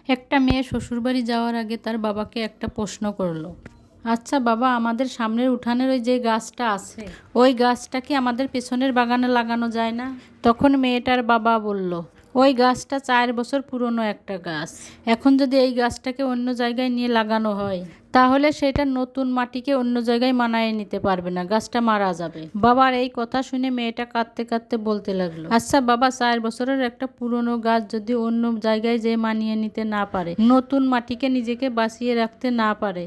একটা মেয়ে শ্বশুরবাড়ি যাওয়ার আগে তার বাবাকে একটা প্রশ্ন করলো, আচ্ছা বাবা, আমাদের সামনের উঠানের ওই যে গাছটা আছে, ওই গাছটা কি আমাদের পেছনের বাগানে লাগানো যায় না? তখন মেয়েটার বাবা বলল, ওই গাছটা 4 বছর পুরনো একটা গাছ। এখন যদি এই গাছটাকে অন্য জায়গায় নিয়ে লাগানো হয়, তাহলে সেটা নতুন মাটিকে অন্য জায়গায় মানায় নিতে পারবে না, গাছটা মারা যাবে। বাবার এই কথা শুনে মেয়েটা কাঁদতে কাঁদতে বলতে লাগলো, আচ্ছা বাবা, 4 বছরের একটা পুরনো গাছ যদি অন্য জায়গায় যে মানিয়ে নিতে না পারে, নতুন মাটিকে নিজেকে বাঁচিয়ে রাখতে না পারে,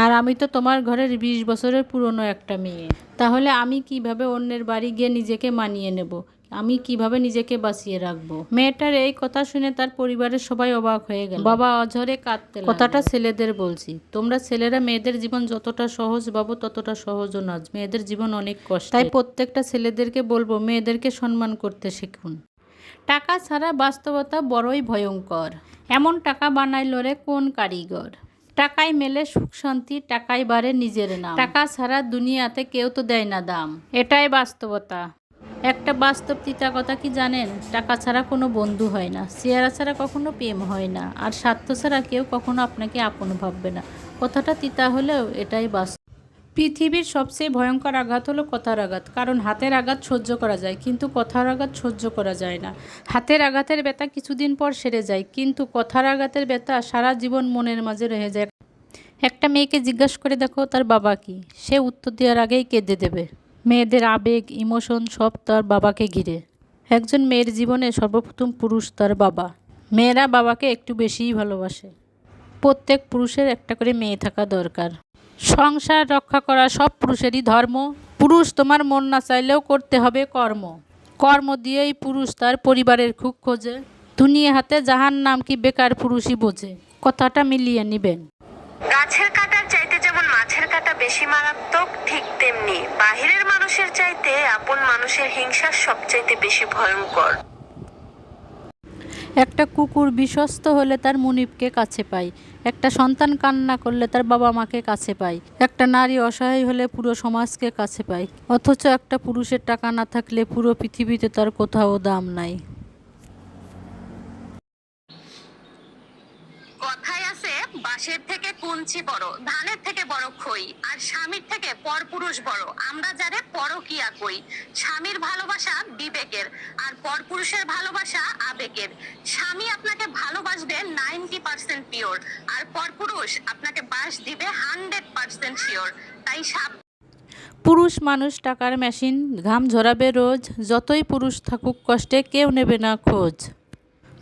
আর আমি তো তোমার ঘরের 20 বছরের পুরনো একটা মেয়ে, তাহলে আমি কিভাবে অন্যের বাড়ি গিয়ে নিজেকে মানিয়ে নেব? আমি কিভাবে নিজেকে বাঁচিয়ে রাখবো? মেয়েটার এই কথা শুনে তার পরিবারের সবাই অবাক হয়ে গেল। বাবা অঝরে কাঁদতে লাগলো। কথাটা ছেলেদের বলছি, তোমরা ছেলেরা মেয়েদের জীবন যতটা সহজ ভাবো ততটা সহজও না, মেয়েদের জীবন অনেক কষ্ট। তাই প্রত্যেকটা ছেলেদেরকে বলবো, মেয়েদেরকে সম্মান করতে শিখুন। টাকা ছাড়া বাস্তবতা বড়ই ভয়ঙ্কর, এমন টাকা বানাইল রে কোন কারিগর। টাকায় মেলে সুখ শান্তি, টাকায় বাড়ে নিজের নাম, টাকা ছাড়া দুনিয়াতে কেউ তো দেয় না দাম, এটাই বাস্তবতা। একটা বাস্তব তিতা কথা কি জানেন? টাকা ছাড়া কোনো বন্ধু হয় না, চেহারা ছাড়া কখনো প্রেম হয় না, আর স্বার্থ ছাড়া কেউ কখনো আপনাকে আপন ভাববে না। কথাটা তিতা হলেও এটাই বাস্তব। পৃথিবীর সবচেয়ে ভয়ঙ্কর আঘাত হলো কথার আঘাত, কারণ হাতের আঘাত সহ্য করা যায়, কিন্তু কথার আঘাত সহ্য করা যায় না। হাতের আঘাতের ব্যথা কিছুদিন পর সেরে যায়, কিন্তু কথার আঘাতের ব্যথা সারা জীবন মনের মাঝে রয়ে যায়। একটা মেয়েকে জিজ্ঞাসা করে দেখো তার বাবা কি, সে উত্তর দেওয়ার আগেই কেঁদে দেবে। মেয়েদের আবেগ, ইমোশন সব তার বাবাকে ঘিরে। একজন মেয়ের জীবনে সর্বপ্রথম পুরুষ তার বাবা। মেয়েরা বাবাকে একটু বেশিই ভালোবাসে। প্রত্যেক পুরুষের একটা করে মেয়ে থাকা দরকার। সংসার রক্ষা করা সব পুরুষেরই ধর্ম। পুরুষ তোমার মন না চাইলেও করতে হবে কর্ম। কর্ম দিয়েই পুরুষ তার পরিবারের সুখ খোঁজে। দুনিয়া হাতে জাহান নাম কি বেকার পুরুষই বোঝে। কথাটা মিলিয়ে নিবেন। গাছের কাঁটার চাইতে যেমন মাছের কাঁটা বেশি মারাত্মক, ঠিক তেমনি বাহিরের মানুষের চাইতে আপন মানুষের হিংসা সবচাইতে বেশি ভয়ঙ্কর। একটা কুকুর বিশ্বস্ত হলে তার মুনিবকে কাছে পায়, একটা সন্তান কান্না করলে তার বাবা মাকে কাছে পায়, একটা নারী অসহায় হলে পুরো সমাজকে কাছে পায়। অথচ একটা পুরুষের টাকা না থাকলে পুরো পৃথিবীতে তার কোথাও দাম নাই। কথায় আছে, বাঁশের থেকে কুঞ্চি বড়, ধানের থেকে বড় খই, আর স্বামীর থেকে পরপুরুষ বড়। আমরা যারে পরকিয়া কই। স্বামীর ভালোবাসা বিবেকের, আর পরপুরুষের ভালোবাসা আবেগের। স্বামী আপনাকে ভালোবাসবে 90% পিওর, আর পরপুরুষ আপনাকে বাস দিবে 100% শিওর। তাই পুরুষ মানুষ টাকার মেশিন, ঘাম ঝরাবে রোজ, যতই পুরুষ থাকুক কষ্টে কেউ নেবে না খোঁজ।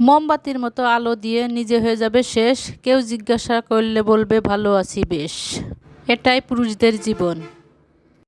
মোমবাতির মতো আলো দিয়ে নিজে হয়ে যাবে শেষ, কেউ জিজ্ঞাসা করলে বলবে ভালো আছি বেশ। এটাই পুরুষদের জীবন।